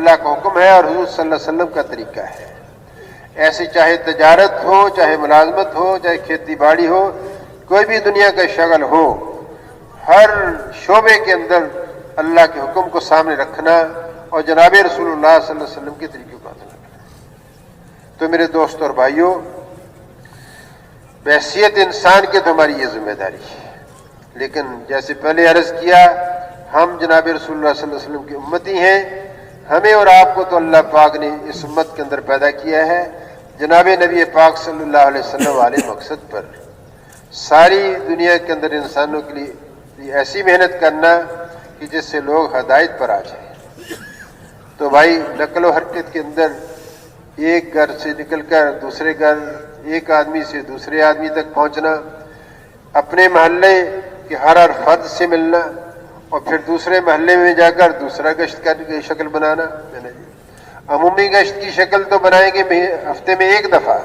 اللہ کا حکم ہے اور حضور صلی اللہ علیہ وسلم کا طریقہ ہے. ایسے چاہے تجارت ہو، چاہے ملازمت ہو، چاہے کھیتی باڑی ہو، کوئی بھی دنیا کا شغل ہو، ہر شعبے کے اندر اللہ کے حکم کو سامنے رکھنا اور جناب رسول اللہ صلی اللہ علیہ وسلم کے طریقے کو اپنانا. تو میرے دوست اور بھائیوں، بحیثیت انسان کے تو ہماری یہ ذمہ داری ہے، لیکن جیسے پہلے عرض کیا، ہم جناب رسول اللہ صلی اللہ علیہ وسلم کی امتی ہیں. ہمیں اور آپ کو تو اللہ پاک نے اس امت کے اندر پیدا کیا ہے جناب نبی پاک صلی اللہ علیہ وسلم والے مقصد پر. ساری دنیا کے اندر انسانوں کے لیے ایسی محنت کرنا کہ جس سے لوگ ہدایت پر آ جائیں. تو بھائی، نقل و حرکت کے اندر ایک گھر سے نکل کر دوسرے گھر، ایک آدمی سے دوسرے آدمی تک پہنچنا، اپنے محلے کے ہر فرد سے ملنا، اور پھر دوسرے محلے میں جا کر دوسرا گشت کی شکل بنانا. عمومی گشت کی شکل تو بنائیں گے ہفتے میں ایک دفعہ،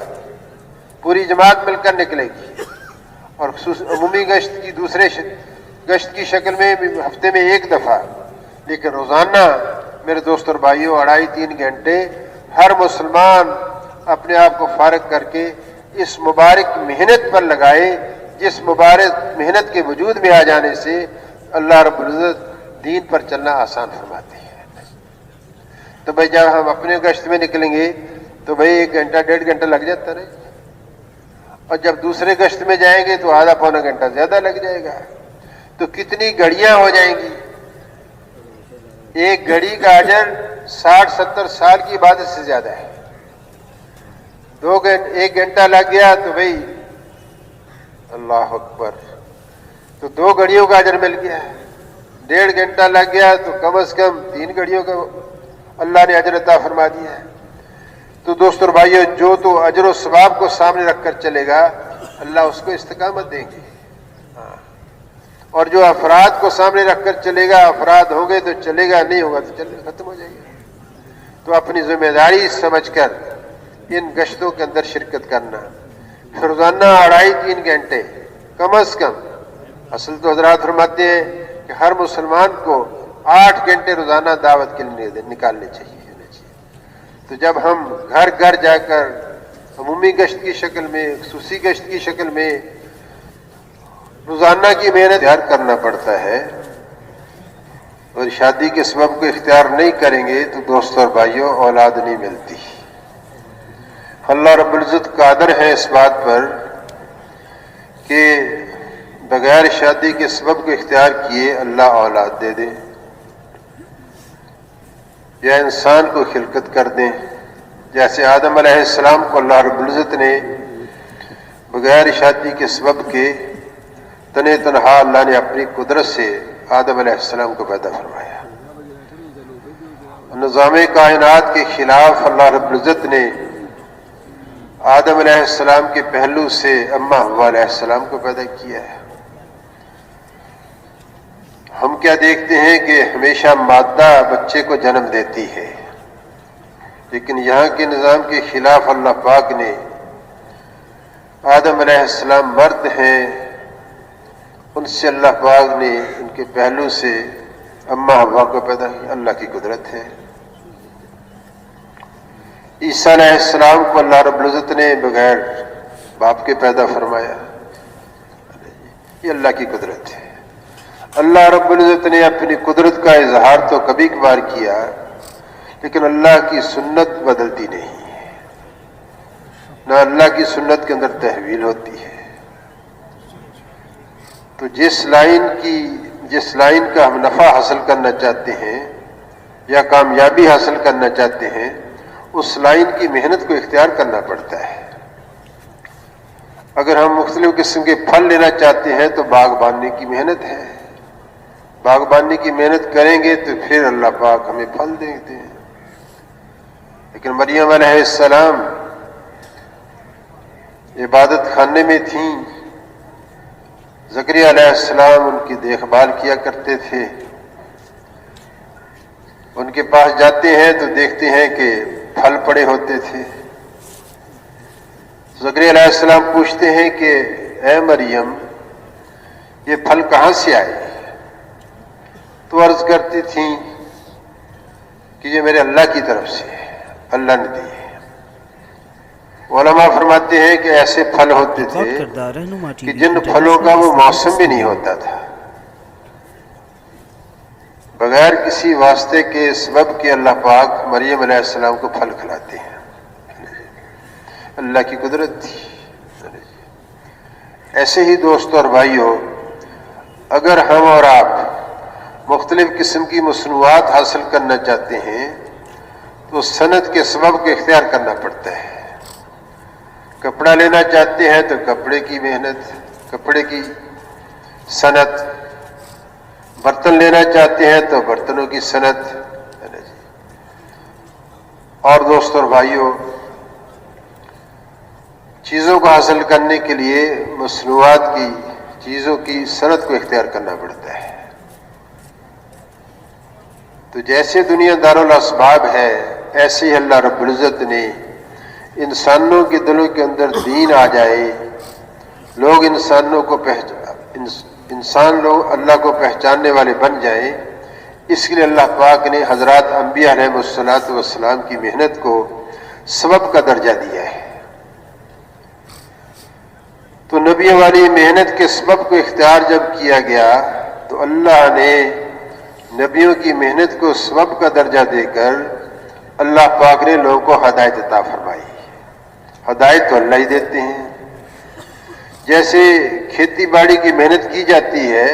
پوری جماعت مل کر نکلے گی، اور عمومی گشت کی دوسرے گشت کی شکل میں ہفتے میں ایک دفعہ. لیکن روزانہ میرے دوست اور بھائیوں 2.5-3 گھنٹے ہر مسلمان اپنے آپ کو فارغ کر کے اس مبارک محنت پر لگائے، جس مبارک محنت کے وجود میں آ جانے سے اللہ رب العزت دین پر چلنا آسان فرماتے ہیں. تو بھائی، جب ہم اپنے گشت میں نکلیں گے تو بھائی 1 گھنٹہ 1.5 گھنٹہ لگ جاتا رہے، اور جب دوسرے گشت میں جائیں گے تو آدھا پونا گھنٹہ زیادہ لگ جائے گا. تو کتنی گھڑیاں ہو جائیں گی. ایک گھڑی کا اجر 60-70 سال کی عبادت سے زیادہ ہے. 1 گھنٹہ لگ گیا تو بھائی اللہ اکبر، تو 2 گھڑیوں کا اجر مل گیا. 1.5 گھنٹہ لگ گیا تو کم از کم 3 گھڑیوں کا اللہ نے اجر عطا فرما دیا ہے. تو دوست اور بھائیو، جو تو اجر و ثواب کو سامنے رکھ کر چلے گا اللہ اس کو استقامت دیں گے، اور جو افراد کو سامنے رکھ کر چلے گا، افراد ہوں گے تو چلے گا، نہیں ہوگا تو ختم ہو جائے گا. تو اپنی ذمہ داری سمجھ کر ان گشتوں کے اندر شرکت کرنا. پھر روزانہ 2.5-3 گھنٹے کم از کم. اصل تو حضرات فرماتے ہیں کہ ہر مسلمان کو 8 گھنٹے روزانہ دعوت کے لیے نکالنے چاہیے. تو جب ہم گھر گھر جا کر عمومی گشت کی شکل میں، خصوصی گشت کی شکل میں روزانہ کی محنت اختیار کرنا پڑتا ہے، اور شادی کے سبب کو اختیار نہیں کریں گے تو دوست اور بھائیوں اولاد نہیں ملتی. اللہ رب العزت قادر ہے اس بات پر کہ بغیر شادی کے سبب کو اختیار کیے اللہ اولاد دے دیں، یا انسان کو خلقت کر دیں. جیسے آدم علیہ السلام کو اللہ رب العزت نے بغیر شادی کے سبب کے تنہا اللہ نے اپنی قدرت سے آدم علیہ السلام کو پیدا فرمایا. نظام کائنات کے خلاف اللہ رب العزت نے آدم علیہ السلام کے پہلو سے اماں حوا علیہ السلام کو پیدا کیا ہے. ہم کیا دیکھتے ہیں کہ ہمیشہ مادہ بچے کو جنم دیتی ہے، لیکن یہاں کے نظام کے خلاف اللہ پاک نے آدم علیہ السلام مرد ہیں، ان سے اللہ پاک نے ان کے پہلو سے اماں حوا کو پیدا کیا. اللہ کی قدرت ہے. عیسیٰ علیہ السلام کو اللہ رب العزت نے بغیر باپ کے پیدا فرمایا. یہ اللہ کی قدرت ہے. اللہ رب العزت نے اپنی قدرت کا اظہار تو کبھی کبھار کیا، لیکن اللہ کی سنت بدلتی نہیں ہے، نہ اللہ کی سنت کے اندر تحویل ہوتی ہے. تو جس لائن کا ہم نفع حاصل کرنا چاہتے ہیں یا کامیابی حاصل کرنا چاہتے ہیں، اس لائن کی محنت کو اختیار کرنا پڑتا ہے. اگر ہم مختلف قسم کے پھل لینا چاہتے ہیں تو باغبانی کی محنت ہے. باغبانی کی محنت کریں گے تو پھر اللہ پاک ہمیں پھل دیتے ہیں. لیکن مریم علیہ السلام عبادت خانے میں تھیں، زکریا علیہ السلام ان کی دیکھ بھال کیا کرتے تھے. ان کے پاس جاتے ہیں تو دیکھتے ہیں کہ پھل پڑے ہوتے تھے. زکریا علیہ السلام پوچھتے ہیں کہ اے مریم، یہ پھل کہاں سے آئے؟ تو عرض کرتی تھیں کہ کہ یہ میرے اللہ کی طرف سے ہے، اللہ نے دی ہے۔ علماء فرماتے ہیں کہ ایسے پھل ہوتے تھے کہ جن پھلوں کا وہ موسم بھی نہیں ہوتا تھا، بغیر کسی واسطے کے سبب کے اللہ پاک مریم علیہ السلام کو پھل کھلاتے ہیں، اللہ کی قدرت تھی۔ ایسے ہی دوستوں اور بھائیوں، اگر ہم اور آپ مختلف قسم کی مصنوعات حاصل کرنا چاہتے ہیں تو صنعت کے سبب کو اختیار کرنا پڑتا ہے۔ کپڑا لینا چاہتے ہیں تو کپڑے کی محنت، کپڑے کی صنعت، برتن لینا چاہتے ہیں تو برتنوں کی صنعت، اور دوستوں اور بھائیوں، چیزوں کو حاصل کرنے کے لیے مصنوعات کی چیزوں کی صنعت کو اختیار کرنا پڑتا ہے۔ تو جیسے دنیا دارالاسباب ہے، ایسے ہی اللہ رب العزت نے انسانوں کے دلوں کے اندر دین آ جائے، لوگ انسان لوگ اللہ کو پہچاننے والے بن جائیں، اس کے لیے اللہ پاک نے حضرات انبیاء علیہ الصلوۃ والسلام کی محنت کو سبب کا درجہ دیا ہے۔ تو نبیوں والی محنت کے سبب کو اختیار جب کیا گیا تو اللہ نے نبیوں کی محنت کو سبب کا درجہ دے کر اللہ پاک نے لوگوں کو ہدایت عطا فرمائی۔ ہدایت تو اللہ ہی دیتے ہیں۔ جیسے کھیتی باڑی کی محنت کی جاتی ہے،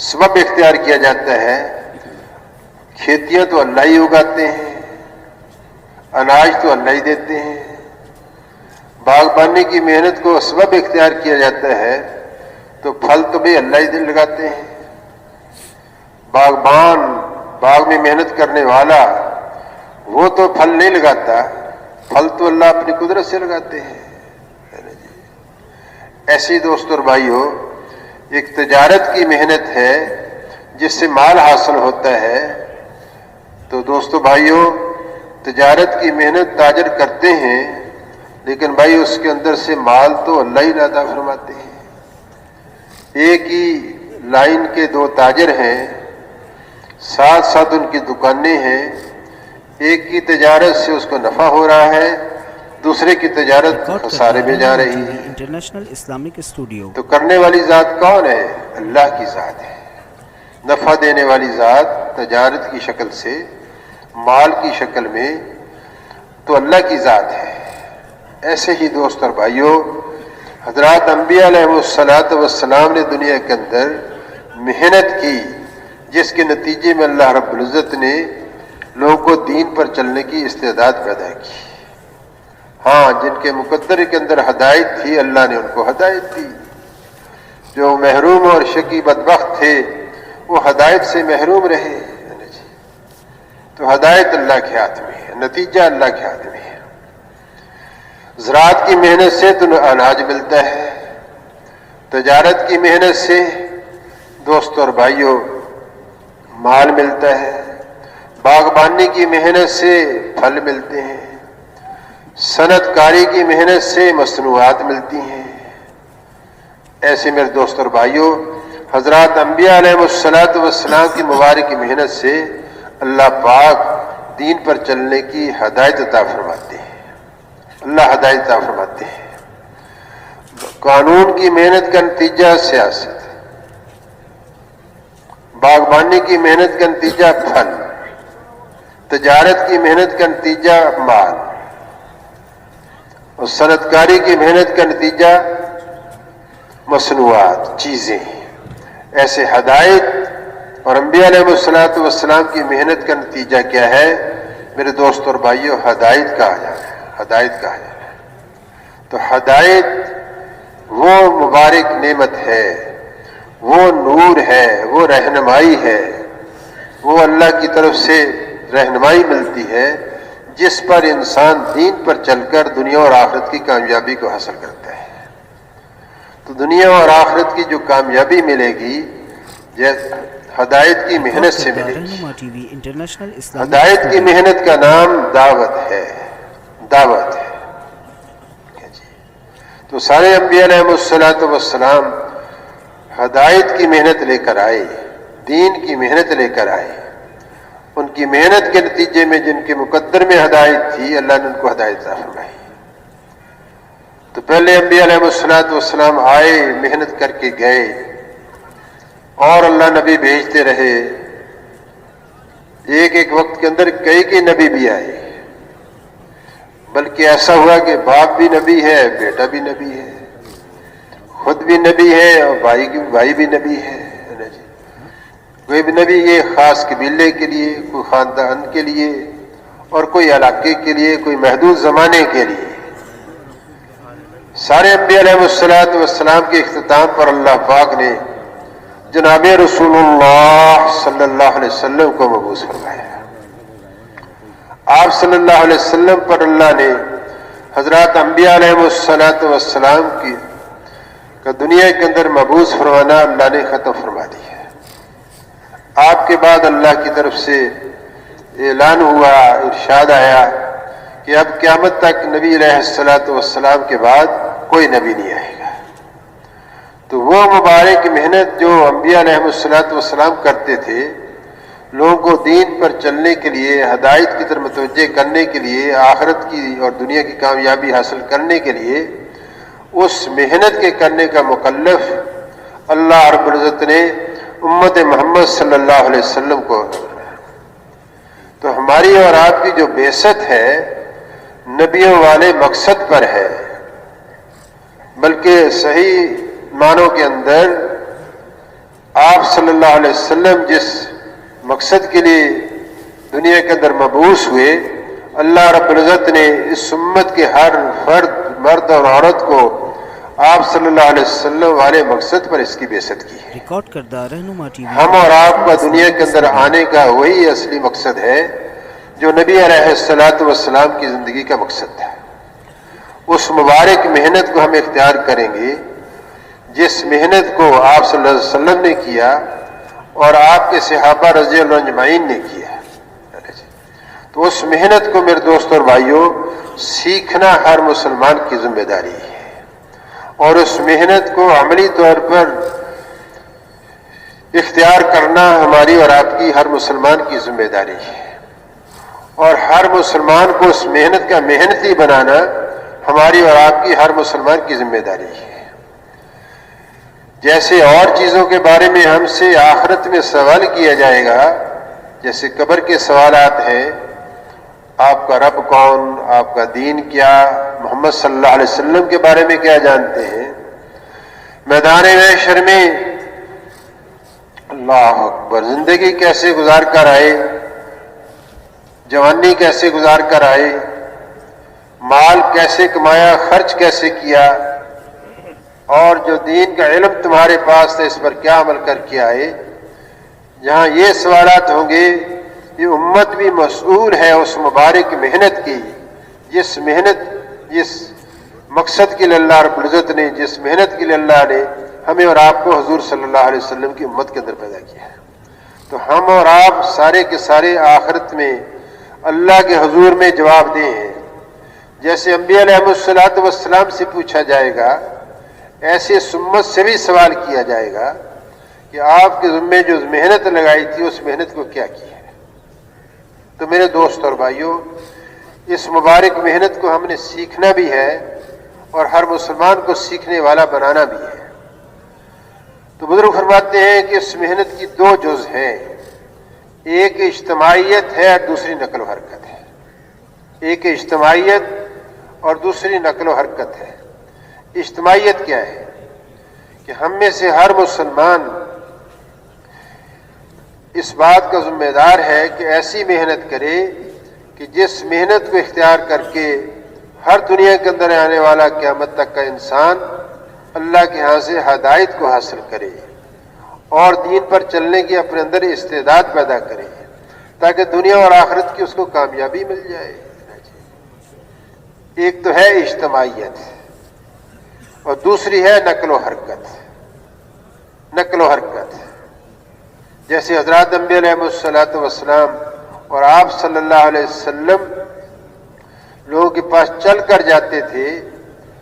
سبب اختیار کیا جاتا ہے، کھیتیاں تو اللہ ہی اگاتے ہیں، اناج تو اللہ ہی دیتے ہیں، باغبانی کی محنت کو سبب اختیار کیا جاتا ہے تو پھل تو بھی اللہ ہی لگاتے ہیں۔ باغبان، باغ میں محنت کرنے والا، وہ تو پھل نہیں لگاتا، پھل تو اللہ اپنی قدرت سے لگاتے ہیں۔ ایسی دوستوں اور بھائیوں، ایک تجارت کی محنت ہے جس سے مال حاصل ہوتا ہے۔ تو دوستوں بھائیوں، تجارت کی محنت تاجر کرتے ہیں، لیکن بھائی اس کے اندر سے مال تو اللہ ہی عطا فرماتے ہیں۔ ایک ہی لائن کے دو تاجر ہیں، ساتھ ساتھ ان کی دکانیں ہیں، ایک کی تجارت سے اس کو نفع ہو رہا ہے، دوسرے کی تجارت خسارے میں جا رہی ہے۔ انٹرنیشنل اسلامک اسٹوڈیو تو کرنے والی ذات کون ہے؟ اللہ کی ذات ہے۔ نفع دینے والی ذات تجارت کی شکل سے، مال کی شکل میں، تو اللہ کی ذات ہے۔ ایسے ہی دوست اور بھائیوں، حضرات انبیاء علیہ الصلوۃ والسلام نے دنیا کے اندر محنت کی، جس کے نتیجے میں اللہ رب العزت نے لوگوں کو دین پر چلنے کی استعداد پیدا کی۔ ہاں، جن کے مقدر کے اندر ہدایت تھی، اللہ نے ان کو ہدایت دی۔ جو محروم اور شقی بدبخت تھے، وہ ہدایت سے محروم رہے۔ تو ہدایت اللہ کے ہاتھ میں ہے، نتیجہ اللہ کے ہاتھ میں ہے۔ زراعت کی محنت سے تو اناج ملتا ہے، تجارت کی محنت سے دوستوں اور بھائیوں مال ملتا ہے، باغبانی کی محنت سے پھل ملتے ہیں، صنعت کاری کی محنت سے مصنوعات ملتی ہیں۔ ایسے میرے دوست اور بھائیوں، حضرات انبیاء علیہ الصلوۃ والسلام کی مبارک محنت سے اللہ پاک دین پر چلنے کی ہدایت عطا فرماتے ہیں، اللہ ہدایت عطا فرماتے ہیں۔ قانون کی محنت کا نتیجہ سیاست، باغبانی کی محنت کا نتیجہ پھل، تجارت کی محنت کا نتیجہ مال، اور صنعت کاری کی محنت کا نتیجہ مصنوعات، چیزیں۔ ایسے ہدایت اور انبیاء علیہ الصلوۃ والسلام کی محنت کا نتیجہ کیا ہے میرے دوست اور بھائیوں؟ ہدایت کہا جاتا ہے، ہدایت کہا جاتا ہے۔ تو ہدایت وہ مبارک نعمت ہے، وہ نور ہے، وہ رہنمائی ہے، وہ اللہ کی طرف سے رہنمائی ملتی ہے، جس پر انسان دین پر چل کر دنیا اور آخرت کی کامیابی کو حاصل کرتا ہے۔ تو دنیا اور آخرت کی جو کامیابی ملے گی، ہدایت کی محنت سے ملے گی۔ ہدایت کی محنت کا نام دعوت ہے، دعوت ہے۔ تو سارے انبیاء علیہ الصلوۃ والسلام ہدایت کی محنت لے کر آئے، دین کی محنت لے کر آئے۔ ان کی محنت کے نتیجے میں جن کے مقدر میں ہدایت تھی اللہ نے ان کو ہدایت عطا فرمائی. تو پہلے انبیاء علیہ الصلوۃ والسلام آئے, محنت کر کے گئے, اور اللہ نبی بھیجتے رہے. ایک ایک وقت کے اندر کئی نبی بھی آئے, بلکہ ایسا ہوا کہ باپ بھی نبی ہے, بیٹا بھی نبی ہے, خود بھی نبی ہے اور بھائی بھی نبی ہے. کوئی بھی نبی یہ خاص قبیلے کے لیے, کوئی خاندان کے لیے, اور کوئی علاقے کے لیے, کوئی محدود زمانے کے لیے. سارے انبیاء علیہ الصلوۃ والسلام کے اختتام پر اللہ پاک نے جناب رسول اللہ صلی اللہ علیہ وسلم کو مبعوث فرمایا. آپ صلی اللہ علیہ وسلم پر اللہ نے حضرات انبیاء علیہ الصلوۃ والسلام کی کا دنیا کے اندر مبعوث فرمانا اللہ نے ختم فرما دیا. آپ کے بعد اللہ کی طرف سے اعلان ہوا, ارشاد آیا کہ اب قیامت تک نبی علیہ الصلوۃ والسلام کے بعد کوئی نبی نہیں آئے گا. تو وہ مبارک محنت جو انبیاء علیہ الصلوۃ والسلام کرتے تھے, لوگوں کو دین پر چلنے کے لیے, ہدایت کی طرف متوجہ کرنے کے لیے, آخرت کی اور دنیا کی کامیابی حاصل کرنے کے لیے, اس محنت کے کرنے کا مکلف اللہ رب العزت نے امت محمد صلی اللہ علیہ وسلم کو. تو ہماری اور آپ کی جو بعثت ہے نبیوں والے مقصد پر ہے, بلکہ صحیح معنوں کے اندر آپ صلی اللہ علیہ وسلم جس مقصد کے لیے دنیا کے اندر مبعوث ہوئے, اللہ رب العزت نے اس امت کے ہر فرد, مرد اور عورت کو آپ صلی اللہ علیہ وسلم والے مقصد پر اس کی بعثت کی ہے. ریکارڈ کردہ رہنما ٹی وی. ہم اور آپ کا دنیا کے اندر آنے کا وہی اصلی مقصد ہے جو نبی علیہ الصلوۃ والسلام کی زندگی کا مقصد تھا. اس مبارک محنت کو ہم اختیار کریں گے جس محنت کو آپ صلی اللہ علیہ وسلم نے کیا اور آپ کے صحابہ رضی اللہ عنہم اجمعین نے کیا. تو اس محنت کو میرے دوست اور بھائیوں سیکھنا ہر مسلمان کی ذمہ داری ہے, اور اس محنت کو عملی طور پر اختیار کرنا ہماری اور آپ کی ہر مسلمان کی ذمہ داری ہے, اور ہر مسلمان کو اس محنت کا محنتی بنانا ہماری اور آپ کی ہر مسلمان کی ذمہ داری ہے. جیسے اور چیزوں کے بارے میں ہم سے آخرت میں سوال کیا جائے گا, جیسے قبر کے سوالات ہیں, آپ کا رب کون, آپ کا دین کیا, محمد صلی اللہ علیہ وسلم کے بارے میں کیا جانتے ہیں, میدان محشر میں اللہ اکبر زندگی کیسے گزار کر آئے, جوانی کیسے گزار کر آئے, مال کیسے کمایا, خرچ کیسے کیا, اور جو دین کا علم تمہارے پاس تھا اس پر کیا عمل کر کے آئے. جہاں یہ سوالات ہوں گے, یہ امت بھی مسئول ہے اس مبارک محنت کی, جس مقصد کے لیے اللہ رب العزت نے, جس محنت کے لیے اللہ نے ہمیں اور آپ کو حضور صلی اللہ علیہ وسلم کی امت کے اندر پیدا کیا ہے. تو ہم اور آپ سارے کے سارے آخرت میں اللہ کے حضور میں جواب دیں ہیں. جیسے انبیاء علیہ الصلوۃ والسلام سے پوچھا جائے گا, ایسے اس امت سے بھی سوال کیا جائے گا کہ آپ کے ذمے جو محنت لگائی تھی اس محنت کو کیا کیا ہے. تو میرے دوست اور بھائیوں, اس مبارک محنت کو ہم نے سیکھنا بھی ہے اور ہر مسلمان کو سیکھنے والا بنانا بھی ہے. تو بزرگ فرماتے ہیں کہ اس محنت کی دو جز ہیں, ایک اجتماعیت ہے اور دوسری نقل و حرکت ہے. ایک اجتماعیت اور دوسری نقل و حرکت ہے. اجتماعیت کیا ہے کہ ہم میں سے ہر مسلمان اس بات کا ذمہ دار ہے کہ ایسی محنت کرے کہ جس محنت کو اختیار کر کے ہر دنیا کے اندر آنے والا قیامت تک کا انسان اللہ کے ہاں سے ہدایت کو حاصل کرے اور دین پر چلنے کی اپنے اندر استعداد پیدا کرے, تاکہ دنیا اور آخرت کی اس کو کامیابی مل جائے. ایک تو ہے اجتماعیت اور دوسری ہے نقل و حرکت. نقل و حرکت جیسے حضرات انبیاء علیہ الصلوۃ والسلام اور آپ صلی اللہ علیہ وسلم لوگوں کے پاس چل کر جاتے تھے,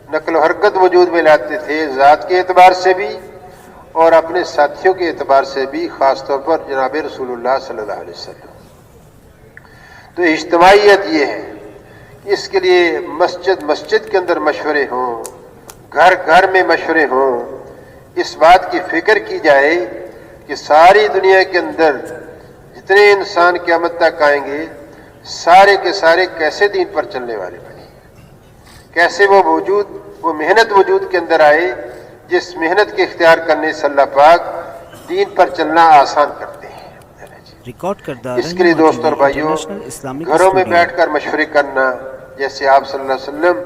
نقل و حرکت وجود میں لاتے تھے, ذات کے اعتبار سے بھی اور اپنے ساتھیوں کے اعتبار سے بھی, خاص طور پر جناب رسول اللہ صلی اللہ علیہ وسلم. تو اجتماعیت یہ ہے، اس کے لیے مسجد مسجد کے اندر مشورے ہوں، گھر گھر میں مشورے ہوں، اس بات کی فکر کی جائے کہ ساری دنیا کے اندر جتنے انسان قیامت تک آئیں گے سارے کے سارے کیسے دین پر چلنے والے بنے، کیسے وہ محنت وجود کے اندر آئے جس محنت کے اختیار کرنے سے اللہ پاک دین پر چلنا آسان کرتے ہیں۔ ریکارڈ کردہ اس کے لیے دوست اور بھائیوں، اسلامک گھروں میں اسٹوڈیو بیٹھ کر مشورے کرنا، جیسے آپ صلی اللہ علیہ وسلم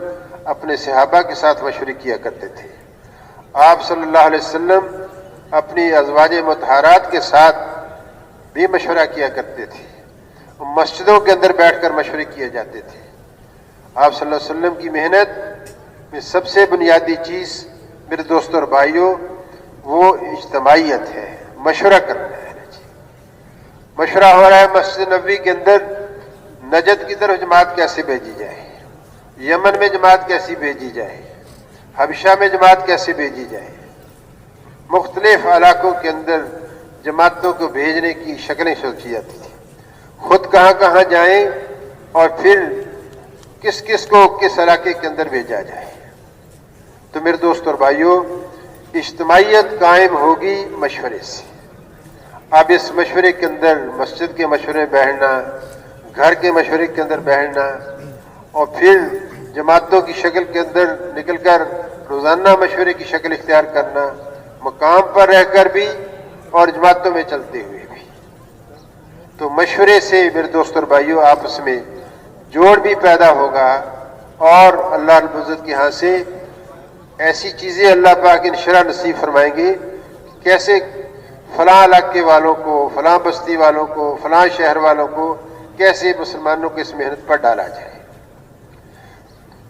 اپنے صحابہ کے ساتھ مشورے کیا کرتے تھے، آپ صلی اللہ علیہ وسلم اپنی ازواج مطہرات کے ساتھ بھی مشورہ کیا کرتے تھے، مسجدوں کے اندر بیٹھ کر مشورے کیے جاتے تھے۔ آپ صلی اللہ علیہ وسلم کی محنت میں سب سے بنیادی چیز میرے دوستوں اور بھائیوں وہ اجتماعیت ہے، مشورہ کرنا ہے۔ مشورہ ہو رہا ہے مسجد نبوی کے اندر نجد کی طرف جماعت کیسے بھیجی جائے، یمن میں جماعت کیسی بھیجی جائے، حبشہ میں جماعت کیسے بھیجی جائے، مختلف علاقوں کے اندر جماعتوں کو بھیجنے کی شکلیں سوچی جاتی تھیں، خود کہاں کہاں جائیں اور پھر کس کس کو کس علاقے کے اندر بھیجا جائے۔ تو میرے دوست اور بھائیوں، اجتماعیت قائم ہوگی مشورے سے۔ اب اس مشورے کے اندر مسجد کے مشورے میں بیٹھنا، گھر کے مشورے کے اندر بیٹھنا، اور پھر جماعتوں کی شکل کے اندر نکل کر روزانہ مشورے کی شکل اختیار کرنا، مقام پر رہ کر بھی اور جماعتوں میں چلتے ہوئے بھی۔ تو مشورے سے میرے دوست اور بھائیوں آپس میں جوڑ بھی پیدا ہوگا، اور اللہ رب العزت کے ہاں سے ایسی چیزیں اللہ پاک انشاءاللہ نصیب فرمائیں گے، کیسے فلاں علاقے والوں کو، فلاں بستی والوں کو، فلاں شہر والوں کو کیسے مسلمانوں کو اس محنت پر ڈالا جائے۔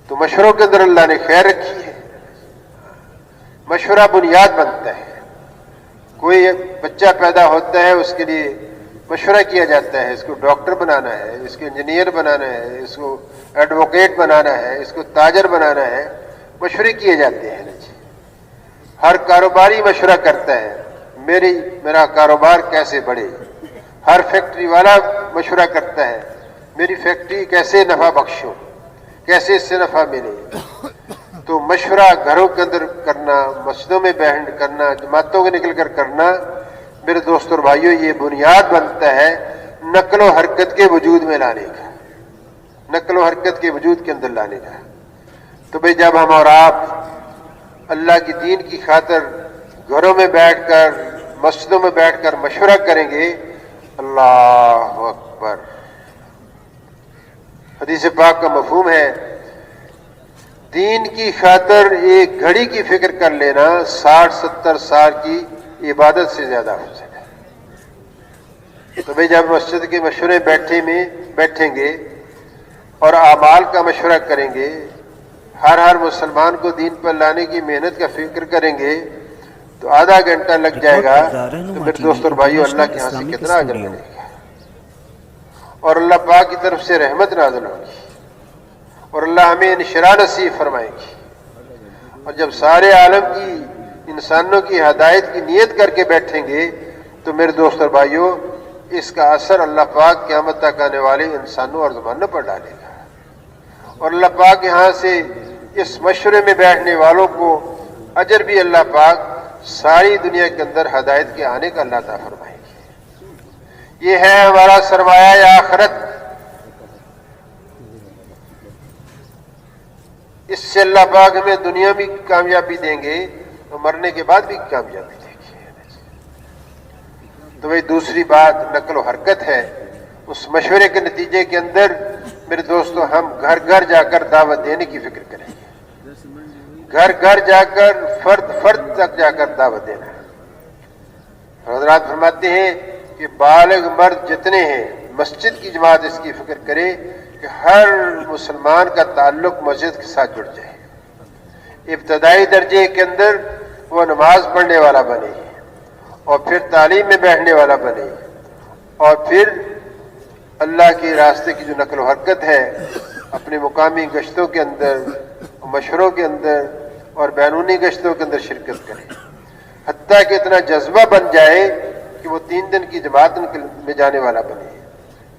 تو مشوروں کے اندر اللہ نے خیر رکھی ہے، مشورہ بنیاد بنتا ہے۔ کوئی بچہ پیدا ہوتا ہے، اس کے لیے مشورہ کیا جاتا ہے، اس کو ڈاکٹر بنانا ہے، اس کو انجینئر بنانا ہے، اس کو ایڈوکیٹ بنانا ہے، اس کو تاجر بنانا ہے، مشورے کیے جاتے ہیں۔ ہر کاروباری مشورہ کرتا ہے، میرا کاروبار کیسے بڑھے۔ ہر فیکٹری والا مشورہ کرتا ہے، میری فیکٹری کیسے نفع بخشو، کیسے اس سے نفع ملے۔ تو مشورہ گھروں کے اندر کرنا، مسجدوں میں بیٹھ کرنا، جماعتوں کے نکل کر کرنا، میرے دوست اور بھائیوں یہ بنیاد بنتا ہے نقل و حرکت کے وجود میں لانے کا، نقل و حرکت کے وجود کے اندر لانے کا۔ تو بھئی جب ہم اور آپ اللہ کی دین کی خاطر گھروں میں بیٹھ کر، مسجدوں میں بیٹھ کر مشورہ کریں گے، اللہ اکبر، حدیث پاک کا مفہوم ہے دین کی خاطر ایک گھڑی کی فکر کر لینا 60-70 سال کی عبادت سے زیادہ ہو سکے۔ تو بھئی جب مسجد کے مشورے بیٹھیں گے اور اعمال کا مشورہ کریں گے، ہر مسلمان کو دین پر لانے کی محنت کا فکر کریں گے، تو آدھا گھنٹہ لگ جائے گا، تو میرے دوست اور بھائیوں اللہ کے ہاں سے کتنا اجر ملے گا، اور اللہ پاک کی طرف سے رحمت نازل ہوگی، اور اللہ ہمیں انشراح نصیب فرمائے گی۔ اور جب سارے عالم کی انسانوں کی ہدایت کی نیت کر کے بیٹھیں گے، تو میرے دوست اور بھائیوں اس کا اثر اللہ پاک قیامت تک آنے والے انسانوں اور زمانوں پر ڈالے گا، اور اللہ پاک یہاں سے اس مشورے میں بیٹھنے والوں کو اجر بھی اللہ پاک ساری دنیا کے اندر ہدایت کے آنے کا اللہ تعالیٰ فرمائے گی۔ یہ ہے ہمارا سرمایہ آخرت، اس سے اللہ پاک ہمیں دنیا بھی کامیابی دیں گے اور مرنے کے بعد بھی کامیابی دیں گے۔ تو وہی دوسری بات نقل و حرکت ہے۔ اس مشورے کے نتیجے کے اندر میرے دوستو ہم گھر گھر جا کر دعوت دینے کی فکر کریں گے، گھر گھر جا کر فرد تک جا کر دعوت دینا ہے۔ حضرات فرماتے ہیں کہ بالغ مرد جتنے ہیں مسجد کی جماعت اس کی فکر کرے کہ ہر مسلمان کا تعلق مسجد کے ساتھ جڑ جائے، ابتدائی درجے کے اندر وہ نماز پڑھنے والا بنے، اور پھر تعلیم میں بیٹھنے والا بنے، اور پھر اللہ کے راستے کی جو نقل و حرکت ہے اپنے مقامی گشتوں کے اندر، مشوروں کے اندر اور بیرونی گشتوں کے اندر شرکت کرے، حتیٰ کہ اتنا جذبہ بن جائے کہ وہ 3 دن کی جماعت میں جانے والا بنے،